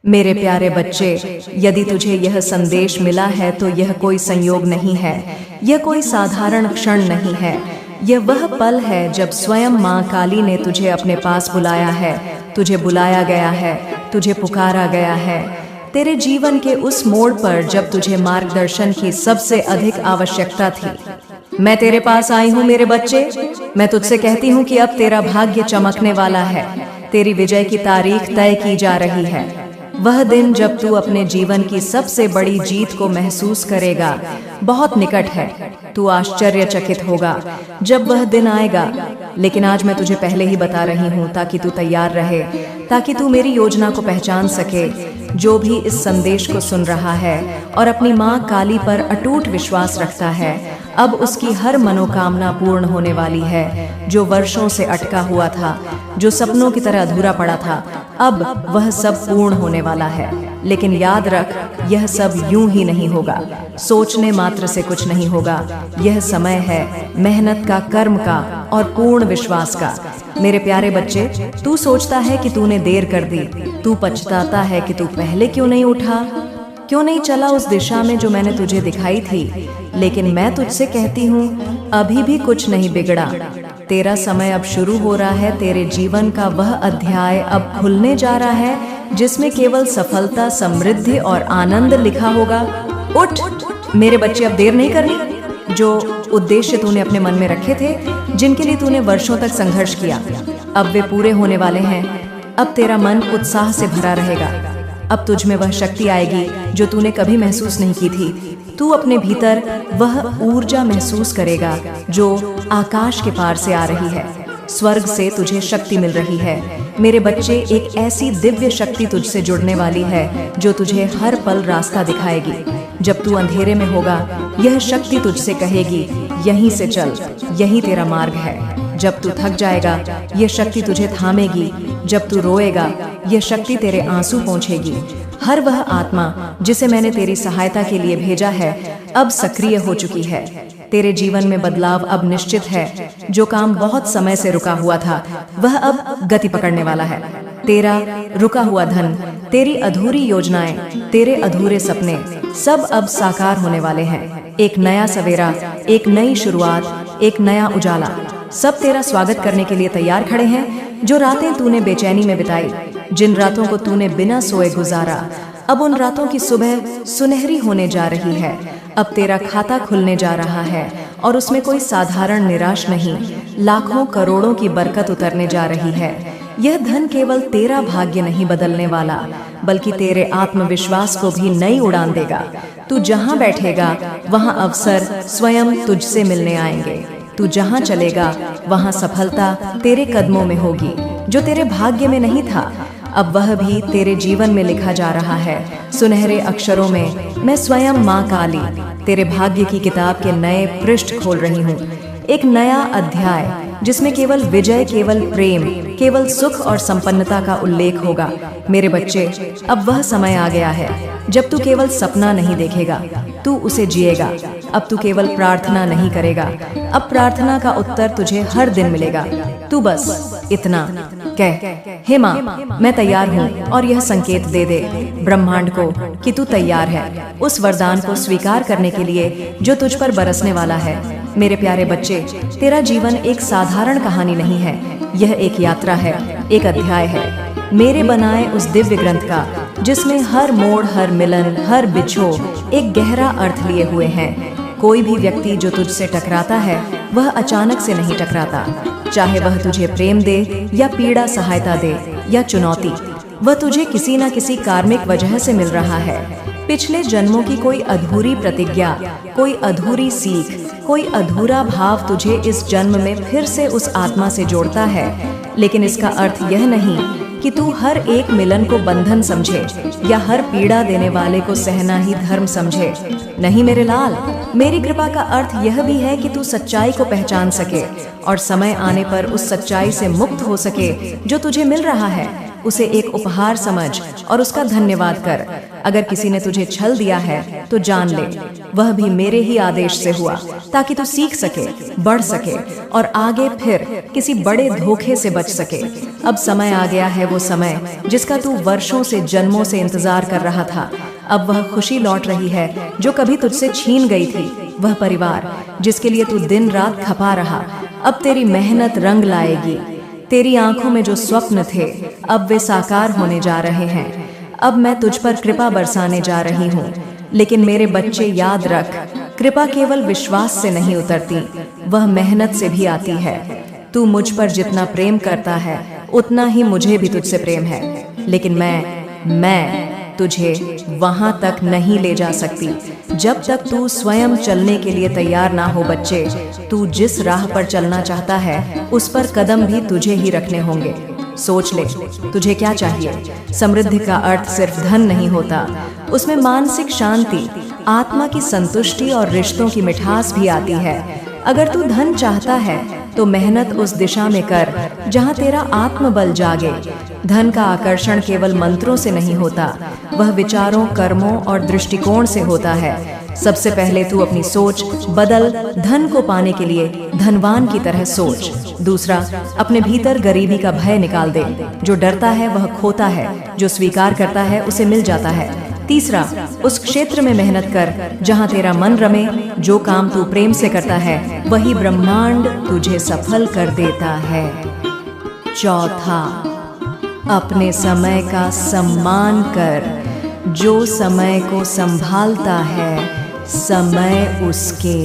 मेरे प्यारे बच्चे, यदि तुझे यह संदेश मिला है तो यह कोई संयोग नहीं है, यह कोई साधारण क्षण नहीं है। यह वह पल है जब स्वयं माँ काली ने तुझे अपने पास बुलाया है, तुझे बुलाया गया है, तुझे पुकारा गया है। तेरे जीवन के उस मोड़ पर जब तुझे मार्गदर्शन की सबसे अधिक आवश्यकता थी। मैं तेरे पास आई हूँ मेरे बच्चे। मैं तुझसे कहती हूँ कि अब तेरा भाग्य चमकने वाला है, तेरी विजय की तारीख तय की जा रही है। वह दिन जब तू अपने जीवन की सबसे बड़ी जीत को महसूस करेगा बहुत निकट है। तू आश्चर्यचकित होगा जब वह दिन आएगा, लेकिन आज मैं तुझे पहले ही बता रही हूँ ताकि तू तैयार रहे, ताकि तू मेरी योजना को पहचान सके। जो भी इस संदेश को सुन रहा है और अपनी माँ काली पर अटूट विश्वास रखता है, अब उसकी हर मनोकामना पूर्ण होने वाली है। जो वर्षों से अटका हुआ था, जो सपनों की तरह अधूरा पड़ा था, अब वह सब पूर्ण होने वाला है। लेकिन याद रख, यह सब यूं ही नहीं होगा, सोचने मात्र से कुछ नहीं होगा। यह समय है मेहनत का, कर्म का और पूर्ण विश्वास का। मेरे प्यारे बच्चे, तू सोचता है कि तूने देर कर दी, तू पछताता है कि तू पहले क्यों नहीं उठा, क्यों नहीं चला उस दिशा में जो मैंने तुझे दिखाई थी। लेकिन मैं तुझसे कहती हूँ, अभी भी कुछ नहीं बिगड़ा। तेरा समय अब शुरू हो रहा है। तेरे जीवन का वह अध्याय अब खुलने जा रहा है जिसमें केवल सफलता, समृद्धि और आनंद लिखा होगा। उठ मेरे बच्चे, अब देर नहीं करनी। जो उद्देश्य तूने अपने मन में रखे थे, जिनके लिए तूने वर्षों तक संघर्ष किया, अब वे पूरे होने वाले हैं। अब तेरा मन उत्साह से भरा रहेगा। अब तुझ में वह शक्ति आएगी जो तूने कभी महसूस नहीं की थी। तू अपने भीतर वह ऊर्जा महसूस करेगा जो आकाश के पार से आ रही है। स्वर्ग से तुझे शक्ति मिल रही है। मेरे बच्चे, एक ऐसी दिव्य शक्ति तुझसे जुड़ने वाली है जो तुझे हर पल रास्ता दिखाएगी। जब तू अंधेरे में होगा, यह शक्ति तुझसे कहेगी, यहीं से चल, यही तेरा मार्ग है। जब तू थक जाएगा, यह शक्ति तुझे थामेगी। जब तू रोएगा, यह शक्ति तेरे आंसू पोंछेगी। हर वह आत्मा जिसे मैंने तेरी सहायता के लिए भेजा है, अब सक्रिय हो चुकी है। तेरे जीवन में बदलाव अब निश्चित है। जो काम बहुत समय से रुका हुआ था, वह अब गति पकड़ने वाला है। तेरा रुका हुआ धन, तेरी अधूरी योजनाएं, तेरे अधूरे सपने सब अब साकार होने वाले हैं। एक नया सवेरा, एक नई शुरुआत, एक नया उजाला, सब तेरा स्वागत करने के लिए तैयार खड़े हैं। जो रातें तूने बेचैनी में बिताई, जिन रातों को तूने बिना सोए गुजारा, अब उन रातों की सुबह सुनहरी होने जा रही है। अब तेरा खाता खुलने जा रहा है और उसमें कोई साधारण निराश नहीं, लाखों करोड़ों की बरकत उतरने जा रही है। यह धन केवल तेरा भाग्य नहीं बदलने वाला, बल्कि तेरे आत्मविश्वास को भी नई उड़ान देगा। तू जहाँ बैठेगा, वहाँ अवसर स्वयं तुझसे मिलने आएंगे। तू जहाँ चलेगा, वहाँ सफलता तेरे कदमों में होगी। जो तेरे भाग्य में नहीं था, अब वह भी तेरे जीवन में लिखा जा रहा है सुनहरे अक्षरों में। मैं स्वयं माँ काली तेरे भाग्य की किताब के नए पृष्ठ खोल रही हूँ। एक नया अध्याय जिसमें केवल विजय, केवल प्रेम, केवल सुख और संपन्नता का उल्लेख होगा। मेरे बच्चे, अब वह समय आ गया है जब तू केवल सपना नहीं देखेगा, तू उसे जिएगा। अब तू केवल प्रार्थना नहीं करेगा, अब प्रार्थना का उत्तर तुझे हर दिन मिलेगा। तू बस इतना कह, हे माँ, मैं तैयार हूँ, और यह संकेत दे दे ब्रह्मांड को कि तू तैयार है उस वरदान को स्वीकार करने के लिए जो तुझ पर बरसने वाला है। मेरे प्यारे बच्चे, तेरा जीवन एक साधारण कहानी नहीं है, यह एक यात्रा है, एक अध्याय है मेरे बनाए उस दिव्य ग्रंथ का, जिसमें हर मोड़, हर मिलन, हर बिछोह एक गहरा अर्थ लिए हुए हैं। कोई भी व्यक्ति जो तुझसे टकराता है, वह अचानक से नहीं टकराता। चाहे वह तुझे प्रेम दे या पीड़ा, सहायता दे या चुनौती, वह तुझे किसी न किसी कार्मिक वजह से मिल रहा है। पिछले जन्मों की कोई अधूरी प्रतिज्ञा, कोई अधूरी सीख, कोई अधूरा भाव तुझे इस जन्म में फिर से उस आत्मा से जोड़ता है। लेकिन इसका अर्थ यह नहीं कि तू हर एक मिलन को बंधन समझे या हर पीड़ा देने वाले को सहना ही धर्म समझे। नहीं मेरे लाल, मेरी कृपा का अर्थ यह भी है कि तू सच्चाई को पहचान सके और समय आने पर उस सच्चाई से मुक्त हो सके। जो तुझे मिल रहा है, उसे एक उपहार समझ और उसका धन्यवाद कर। अगर किसी ने तुझे छल दिया है तो जान ले, वह भी मेरे ही आदेश से हुआ, ताकि तू सीख सके, बढ़ सके और आगे फिर किसी बड़े धोखे से बच सके। अब समय आ गया है, वो समय जिसका तू वर्षों से, जन्मों से इंतजार कर रहा था। अब वह खुशी लौट रही है जो कभी तुझसे छीन गई थी। वह परिवार जिसके लिए तू दिन रात खपा रहा, अब तेरी मेहनत रंग लाएगी। तेरी आंखों में जो स्वप्न थे अब वे साकार होने जा रहे हैं। अब मैं तुझ पर कृपा बरसाने जा रही हूँ। लेकिन मेरे बच्चे याद रख, कृपा केवल विश्वास से नहीं उतरती, वह मेहनत से भी आती है। तू मुझ पर जितना प्रेम करता है उतना ही मुझे भी तुझसे प्रेम है। लेकिन मैं तुझे वहां तक नहीं ले जा सकती जब तक तू स्वयं चलने के लिए तैयार ना हो। बच्चे, तू जिस राह पर चलना चाहता है उस पर कदम भी तुझे ही रखने होंगे। सोच ले, तुझे क्या चाहिए? समृद्धि का अर्थ सिर्फ धन नहीं होता, उसमें मानसिक शांति, आत्मा की संतुष्टि और रिश्तों की मिठास भी आती है। अगर तू धन चाहता है तो मेहनत उस दिशा में कर जहां तेरा आत्मबल जागे। धन का आकर्षण केवल मंत्रों से नहीं होता, वह विचारों, कर्मों और दृष्टिकोण से होता है। सबसे पहले तू अपनी सोच बदल। धन को पाने के लिए धनवान की तरह सोच। दूसरा, अपने भीतर गरीबी का भय निकाल दे। जो डरता है वह खोता है, जो स्वीकार करता है उसे मिल जाता है। तीसरा, उस क्षेत्र में मेहनत कर जहां तेरा मन रमे। जो काम तू प्रेम से करता है वही ब्रह्मांड तुझे सफल कर देता है। चौथा, अपने समय का सम्मान कर। जो समय को संभालता है समय उसके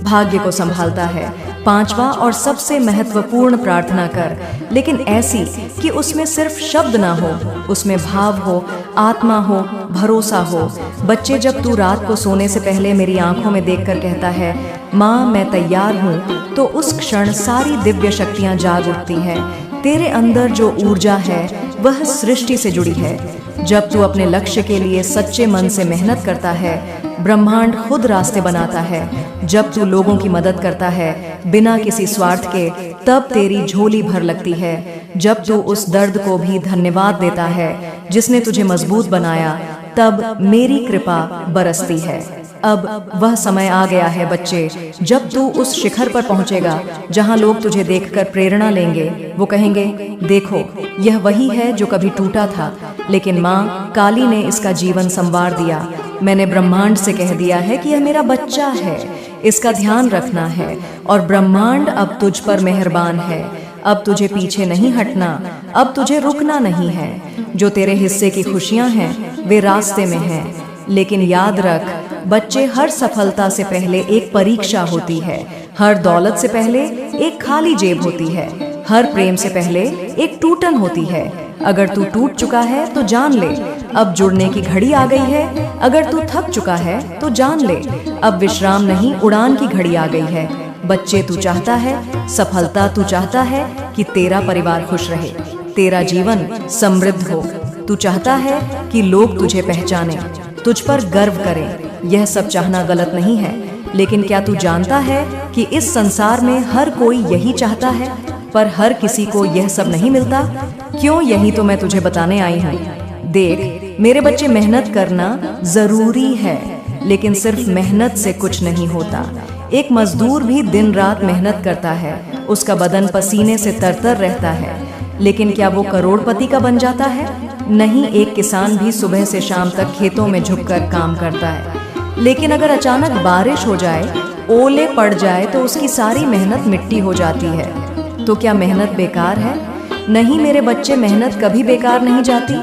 भाग्य को संभालता है। पांचवा और सबसे महत्वपूर्ण, प्रार्थना कर, लेकिन ऐसी कि उसमें सिर्फ शब्द ना हो, उसमें भाव हो, आत्मा हो, भरोसा हो। बच्चे, जब तू रात को सोने से पहले मेरी आंखों में देखकर कहता है माँ मैं तैयार हूँ, तो उस क्षण सारी दिव्य शक्तियाँ जाग उठती हैं। तेरे अंदर जो ऊर्जा है वह सृष्टि से जुड़ी है। जब तू अपने लक्ष्य के लिए सच्चे मन से मेहनत करता है, ब्रह्मांड खुद रास्ते बनाता है। जब तू लोगों की मदद करता है बिना किसी स्वार्थ के, तब तेरी झोली भर लगती है। जब तू उस दर्द को भी धन्यवाद देता है जिसने तुझे मजबूत बनाया, तब मेरी कृपा बरसती है। अब वह समय आ गया है बच्चे, जब तू उस शिखर पर पहुंचेगा जहां लोग तुझे देखकर प्रेरणा लेंगे। वो कहेंगे देखो, यह वही है जो कभी टूटा था, लेकिन माँ काली ने इसका जीवन संवार दिया। मैंने ब्रह्मांड से कह दिया है कि यह मेरा बच्चा है, इसका ध्यान रखना है, और ब्रह्मांड अब तुझ पर मेहरबान है। अब तुझे पीछे नहीं हटना, अब तुझे रुकना नहीं है। जो तेरे हिस्से की खुशियां हैं वे रास्ते में हैं, लेकिन याद रख बच्चे, हर सफलता से पहले एक परीक्षा होती है, हर दौलत से पहले एक खाली जेब होती है, हर प्रेम से पहले एक टूटन होती है। अगर तू टूट चुका है तो जान ले अब जुड़ने की घड़ी आ गई है। अगर तू थक चुका है तो जान ले अब विश्राम नहीं, उड़ान की घड़ी आ गई है। बच्चे, तू चाहता है सफलता, तू चाहता है कि तेरा परिवार खुश रहे, तेरा जीवन समृद्ध हो। तू चाहता है कि लोग तुझे पहचाने, तुझ पर गर्व करें। यह सब चाहना गलत नहीं है, लेकिन क्या तू जानता है कि इस संसार में हर कोई यही चाहता है, पर हर किसी को यह सब नहीं मिलता? क्यों? यही तो मैं तुझे बताने आई हूँ। देख मेरे बच्चे, मेहनत करना जरूरी है, लेकिन सिर्फ मेहनत से कुछ नहीं होता। एक मजदूर भी दिन रात मेहनत करता है, उसका बदन पसीने से तरतर रहता है, लेकिन क्या वो करोड़पति का बन जाता है? नहीं। एक किसान भी सुबह से शाम तक खेतों में झुककर काम करता है, लेकिन अगर अचानक बारिश हो जाए, ओले पड़ जाए, तो उसकी सारी मेहनत मिट्टी हो जाती है। तो क्या मेहनत बेकार है? नहीं मेरे बच्चे, मेहनत कभी बेकार नहीं जाती,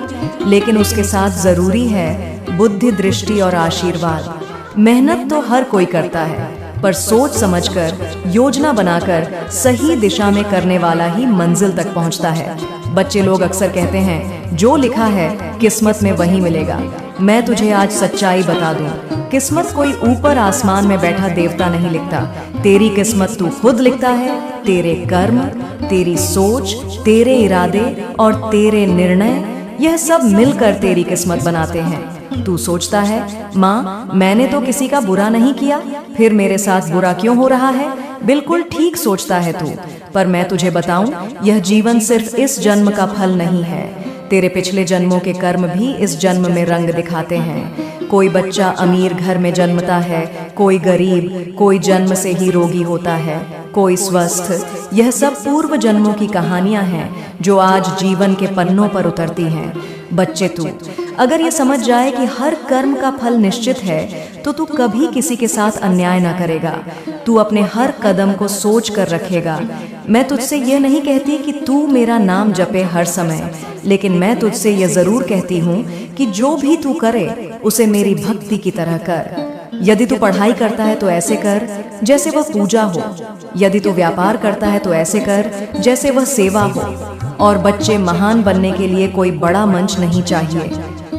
लेकिन उसके साथ जरूरी है बुद्धि, दृष्टि और आशीर्वाद। मेहनत तो हर कोई करता है, पर सोच समझकर, योजना बनाकर, सही दिशा में करने वाला ही मंजिल तक पहुंचता है। बच्चे, लोग अक्सर कहते हैं जो लिखा है किस्मत में वही मिलेगा। मैं तुझे आज सच्चाई बता दूं, किस्मत कोई ऊपर आसमान में बैठा देवता नहीं लिखता। तेरी किस्मत तू खुद लिखता है। तेरे कर्म, तेरी सोच, तेरे इरादे और तेरे निर्णय, यह सब मिलकर तेरी किस्मत बनाते हैं। तू सोचता है माँ मैंने तो किसी का बुरा नहीं किया, फिर मेरे साथ बुरा क्यों हो रहा है? बिल्कुल ठीक सोचता है तू, पर मैं तुझे बताऊं, यह जीवन सिर्फ इस जन्म का फल नहीं है। तेरे पिछले जन्मों के कर्म भी इस जन्म में रंग दिखाते हैं। कोई बच्चा अमीर घर में जन्मता है, कोई गरीब, कोई जन्म से ही रोगी होता है, कोई स्वस्थ। यह सब पूर्व जन्मों की कहानियां हैं जो आज जीवन के पन्नों पर उतरती हैं। बच्चे, तू अगर ये समझ जाए कि हर कर्म का फल निश्चित है तो तू कभी किसी के साथ अन्याय ना करेगा। तू अपने हर कदम को सोच कर रखेगा। मैं तुझसे यह नहीं कहती कि तू मेरा नाम जपे हर समय, लेकिन मैं तुझसे यह जरूर कहती हूँ कि जो भी तू करे उसे मेरी भक्ति की तरह कर। यदि तू पढ़ाई करता है तो ऐसे कर जैसे वह पूजा हो। यदि तू व्यापार करता है तो ऐसे कर जैसे वह सेवा हो। और बच्चे, महान बनने के लिए कोई बड़ा मंच नहीं चाहिए।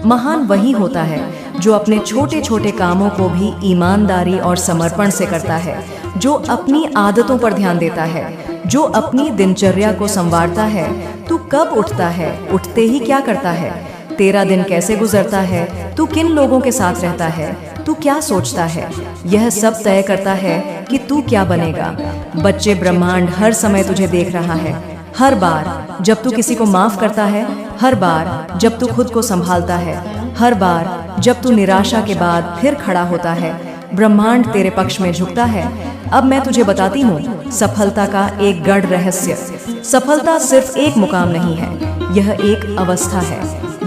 महान वही होता है जो अपने छोटे छोटे कामों को भी ईमानदारी और समर्पण से करता है, जो अपनी आदतों पर ध्यान देता है, जो अपनी दिनचर्या को संवारता है। तू कब उठता है, उठते ही क्या करता है, तेरा दिन कैसे गुजरता है, तू किन लोगों के साथ रहता है, तू क्या सोचता है, यह सब तय करता है कि तू क्या बनेगा। बच्चे, ब्रह्मांड हर समय तुझे देख रहा है। हर बार जब तू किसी को माफ करता है, हर बार जब तू खुद को संभालता है, हर बार जब तू निराशा के बाद फिर खड़ा होता है, ब्रह्मांड तेरे पक्ष में झुकता है। अब मैं तुझे बताती हूँ सफलता का एक गढ़ रहस्य। सफलता सिर्फ एक मुकाम नहीं है, यह एक अवस्था है।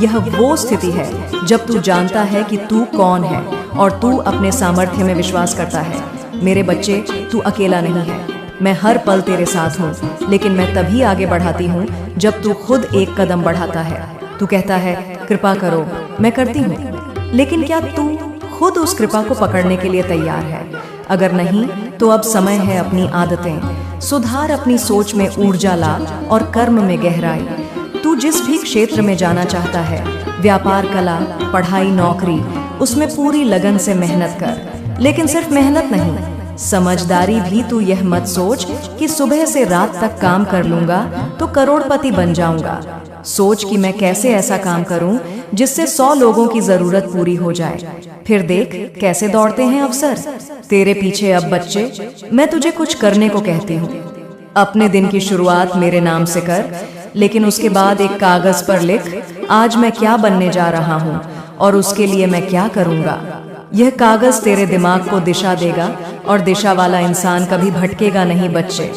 यह वो स्थिति है जब तू जानता है कि तू कौन है और तू अपने सामर्थ्य में विश्वास करता है। मेरे बच्चे, तू अकेला नहीं है। मैं हर पल तेरे साथ हूँ, लेकिन मैं तभी आगे बढ़ाती हूँ जब तू खुद एक कदम बढ़ाता है। तू कहता है कृपा करो, मैं करती हूँ, लेकिन क्या तू खुद उस कृपा को पकड़ने के लिए तैयार है? अगर नहीं तो अब समय है अपनी आदतें सुधार, अपनी सोच में ऊर्जा ला और कर्म में गहराई। तू जिस भी क्षेत्र में जाना चाहता है, व्यापार, कला, पढ़ाई, नौकरी, उसमें पूरी लगन से मेहनत कर। लेकिन सिर्फ मेहनत नहीं, समझदारी भी। तू यह मत सोच कि सुबह से रात तक काम कर लूंगा तो करोड़पति बन जाऊंगा। सोच कि मैं कैसे ऐसा काम करूं जिससे 100 लोगों की जरूरत पूरी हो जाए। फिर देख कैसे दौड़ते हैं अवसर तेरे पीछे। अब बच्चे, मैं तुझे कुछ करने को कहती हूँ। अपने दिन की शुरुआत मेरे नाम से कर, लेकिन उसके बाद एक कागज पर लिख आज मैं क्या बनने जा रहा हूँ और उसके लिए मैं क्या करूँगा। यह कागज तेरे दिमाग को दिशा देगा और दिशा वाला इंसान कभी भटकेगा नहीं। बच्चे,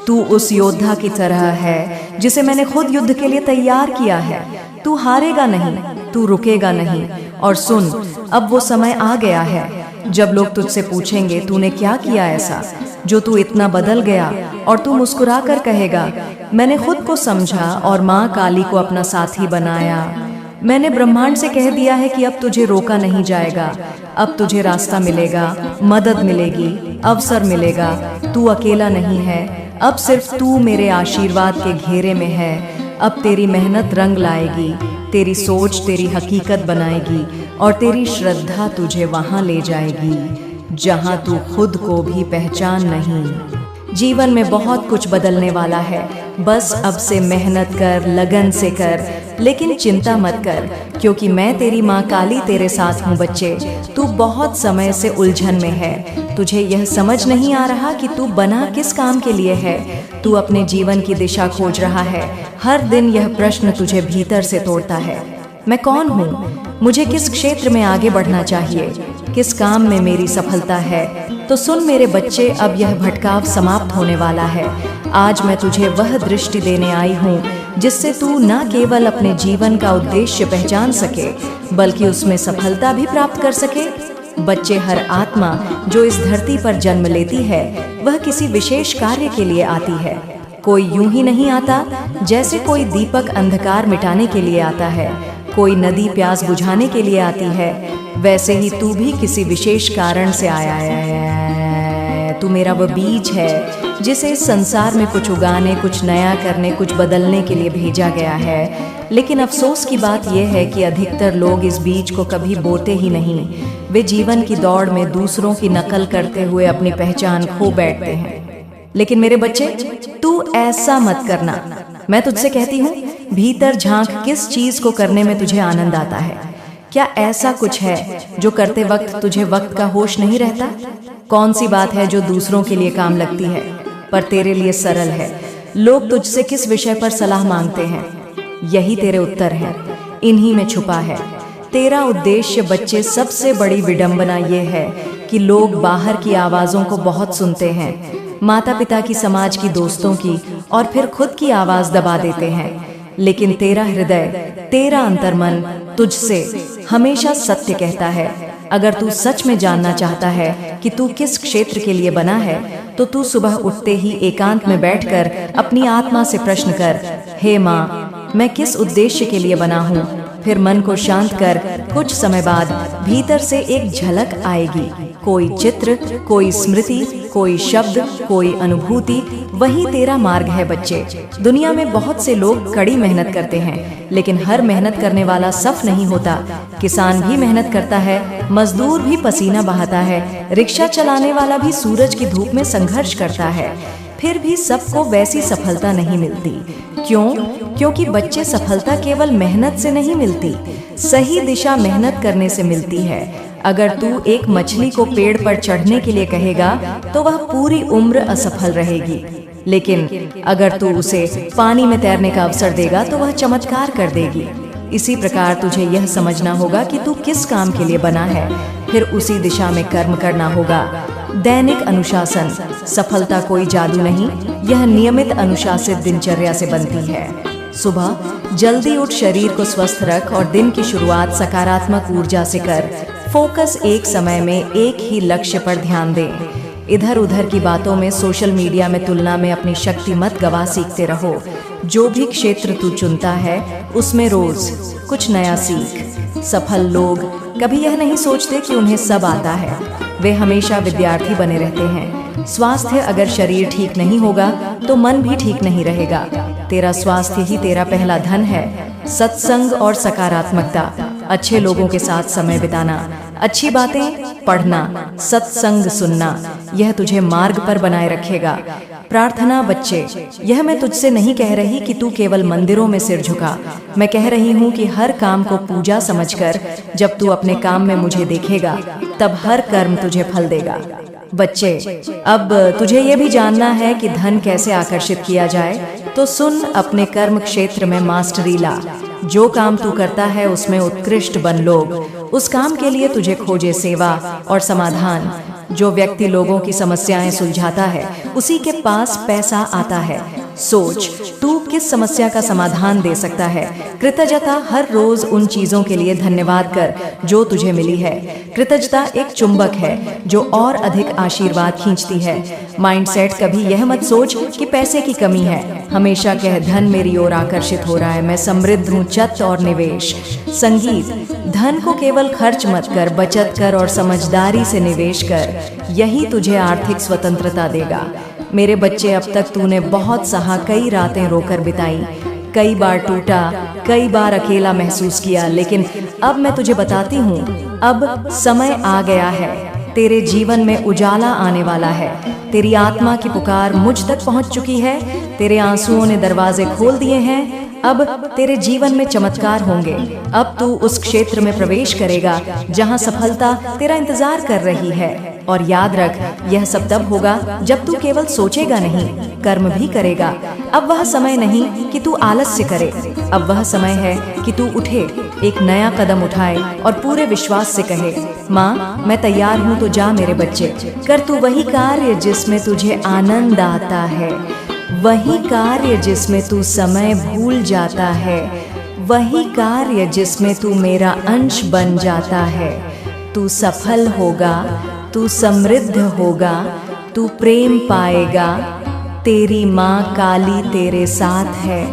तू उस योद्धा की तरह है जिसे मैंने खुद युद्ध के लिए तैयार किया है। तू हारेगा नहीं, तू रुकेगा नहीं। और सुन, अब वो समय आ गया है जब लोग तुझसे पूछेंगे तूने क्या किया ऐसा जो तू इतना बदल गया, और तू मुस्कुरा कर कहेगा मैंने खुद को समझा और माँ काली को अपना साथी बनाया। मैंने ब्रह्मांड से कह दिया है कि अब तुझे रोका नहीं जाएगा। अब तुझे रास्ता मिलेगा, मदद मिलेगी, अवसर मिलेगा। तू अकेला नहीं है, अब सिर्फ तू मेरे आशीर्वाद के घेरे में है। अब तेरी मेहनत रंग लाएगी, तेरी सोच तेरी हकीकत बनाएगी और तेरी श्रद्धा तुझे वहां ले जाएगी जहां तू खुद को भी पहचान नहीं। जीवन में बहुत कुछ बदलने वाला है, बस अब से मेहनत कर, लगन से कर, लेकिन चिंता मत कर, क्योंकि मैं तेरी माँ काली तेरे साथ हूँ। बच्चे, तू बहुत समय से उलझन में है। तुझे यह समझ नहीं आ रहा कि तू बना किस काम के लिए है। तू अपने जीवन की दिशा खोज रहा है। हर दिन यह प्रश्न तुझे भीतर से तोड़ता है, मैं कौन हूँ, मुझे किस क्षेत्र में आगे बढ़ना चाहिए, किस काम में मेरी सफलता है। तो सुन मेरे बच्चे, अब यह भटकाव समाप्त होने वाला है। आज मैं तुझे वह दृष्टि देने आई हूँ जिससे तू न केवल अपने जीवन का उद्देश्य पहचान सके, बल्कि उसमें सफलता भी प्राप्त कर सके। बच्चे, हर आत्मा जो इस धरती पर जन्म लेती है वह किसी विशेष कार्य के लिए आती है। कोई यूं ही नहीं आता जैसे कोई दीपक अंधकार मिटाने के लिए आता है, कोई नदी प्यास बुझाने के लिए आती है, वैसे ही तू भी किसी विशेष कारण से आया है। तू मेरा वो बीज है जिसे इस संसार में कुछ उगाने, कुछ नया करने, कुछ बदलने के लिए भेजा गया है। लेकिन अफसोस की बात यह है कि अधिकतर लोग इस बीज को कभी बोते ही नहीं। वे जीवन की दौड़ में दूसरों की नकल करते हुए अपनी पहचान खो बैठते हैं। लेकिन मेरे बच्चे, तू ऐसा मत करना। मैं तुझसे कहती हूँ, भीतर झांक, किस चीज को करने में तुझे आनंद आता है। क्या ऐसा कुछ है जो करते वक्त तुझे वक्त का होश नहीं रहता? कौन सी बात है जो दूसरों के लिए काम लगती है पर तेरे लिए सरल है? लोग तुझसे किस विषय पर सलाह मांगते हैं? यही तेरे उत्तर हैं, इन्हीं में छुपा है तेरा उद्देश्य। बच्चे, सबसे बड़ी विडंबना ये है कि लोग बाहर की आवाज़ों को बहुत सुनते हैं, माता पिता की, समाज की, दोस्तों की, और फिर खुद की आवाज़ दबा देते हैं। लेकिन तेरा हृदय, तेरा अंतर्मन तुझसे हमेशा सत्य कहता है। अगर तू सच में जानना चाहता है कि तू किस क्षेत्र के लिए बना है, तो तू सुबह उठते ही एकांत में बैठकर अपनी आत्मा से प्रश्न कर, हे माँ, मैं किस उद्देश्य के लिए बना हूँ। फिर मन को शांत कर कुछ समय बाद भीतर से एक झलक आएगी, कोई चित्र, कोई स्मृति, कोई शब्द, कोई अनुभूति। वही तेरा मार्ग है बच्चे। दुनिया में बहुत से लोग कड़ी मेहनत करते हैं, लेकिन हर मेहनत करने वाला सफल नहीं होता। किसान भी मेहनत करता है, मजदूर भी पसीना बहाता है, रिक्शा चलाने वाला भी सूरज की धूप में संघर्ष करता है, फिर भी सबको वैसी सफलता नहीं मिलती। क्यों? क्योंकि बच्चे, सफलता केवल मेहनत से नहीं मिलती, सही दिशा मेहनत करने से मिलती है। अगर तू एक मछली को पेड़ पर चढ़ने के लिए कहेगा तो वह पूरी उम्र असफल रहेगी, लेकिन अगर तू उसे पानी में तैरने का अवसर देगा तो वह चमत्कार कर देगी। इसी प्रकार तुझे यह समझना होगा कि तू किस काम के लिए बना है, फिर उसी दिशा में कर्म करना होगा। दैनिक अनुशासन, सफलता कोई जादू नहीं, यह नियमित अनुशासित दिनचर्या से बनती है। सुबह जल्दी उठ, शरीर को स्वस्थ रख और दिन की शुरुआत सकारात्मक ऊर्जा से कर। फोकस एक समय में एक ही लक्ष्य पर ध्यान दे। इधर उधर की बातों में, सोशल मीडिया में तुलना में अपनी शक्ति मत गवा, सीखते रहो। जो भी क्षेत्र तू चुनता है उसमें रोज कुछ नया सीख। सफल लोग कभी यह नहीं सोचते कि उन्हें सब आता है, वे हमेशा विद्यार्थी बने रहते हैं। स्वास्थ्य, अगर शरीर ठीक नहीं होगा तो मन भी ठीक नहीं रहेगा। तेरा स्वास्थ्य ही तेरा पहला धन है। सत्संग और सकारात्मकता, अच्छे लोगों के साथ समय बिताना, अच्छी बातें पढ़ना, सत्संग सुनना, यह तुझे मार्ग पर बनाए रखेगा। प्रार्थना, बच्चे, यह मैं तुझसे नहीं कह रही कि तू केवल मंदिरों में सिर झुका। मैं कह रही हूँ कि हर काम को पूजा समझकर जब तू अपने काम में मुझे देखेगा, तब हर कर्म तुझे फल देगा। बच्चे, अब तुझे ये भी जानना है कि धन कैसे आकर्षित किया जाए, तो सुन, अपने कर्म क्षेत्र में मास्टरी ला। जो काम तू करता है उसमें उत्कृष्ट बन लोग। उस काम के लिए तुझे खोजे सेवा और समाधान। जो व्यक्ति लोगों की समस्याएं सुलझाता है, उसी के पास पैसा आता है। सोच, तू किस समस्या का समाधान दे सकता है। कृतज्ञता, हर रोज उन चीजों के लिए धन्यवाद कर जो तुझे मिली है। कृतज्ञता एक चुंबक है जो और अधिक आशीर्वाद खींचती है। माइंडसेट, कभी यह मत सोच कि पैसे की कमी है, हमेशा कह, धन मेरी ओर आकर्षित हो रहा है, मैं समृद्ध हूँ, चत और निवेश। संगीत, धन को केवल खर्च मत कर, बचत कर और समझदारी से निवेश कर, यही तुझे आर्थिक स्वतंत्रता देगा। मेरे बच्चे, अब तक तूने बहुत सहा, कई रातें रोकर बिताई, कई बार टूटा, कई बार अकेला महसूस किया, लेकिन अब मैं तुझे बताती हूँ, अब समय आ गया है। तेरे जीवन में उजाला आने वाला है। तेरी आत्मा की पुकार मुझ तक पहुँच चुकी है। तेरे आंसुओं ने दरवाजे खोल दिए हैं। अब तेरे जीवन में चमत्कार होंगे। अब तू उस क्षेत्र में प्रवेश करेगा जहां सफलता तेरा इंतजार कर रही है। और याद रख, यह सब तब होगा जब तू केवल सोचेगा नहीं, कर्म भी करेगा। अब वह समय नहीं कि तू आलस्य करे, अब वह समय है कि तू उठे, एक नया कदम उठाए और पूरे विश्वास से कहे, माँ, मैं तैयार हूँ, तो जा मेरे बच्चे, कर तू वही कार्य जिसमें तुझे आनंद आता है, वही कार्य जिसमें तू समय भूल जाता है, वही कार्य जिसमें तू मेरा अंश बन जाता है। तू सफल होगा, तू समृद्ध होगा, तू प्रेम पाएगा, तेरी माँ काली तेरे साथ है।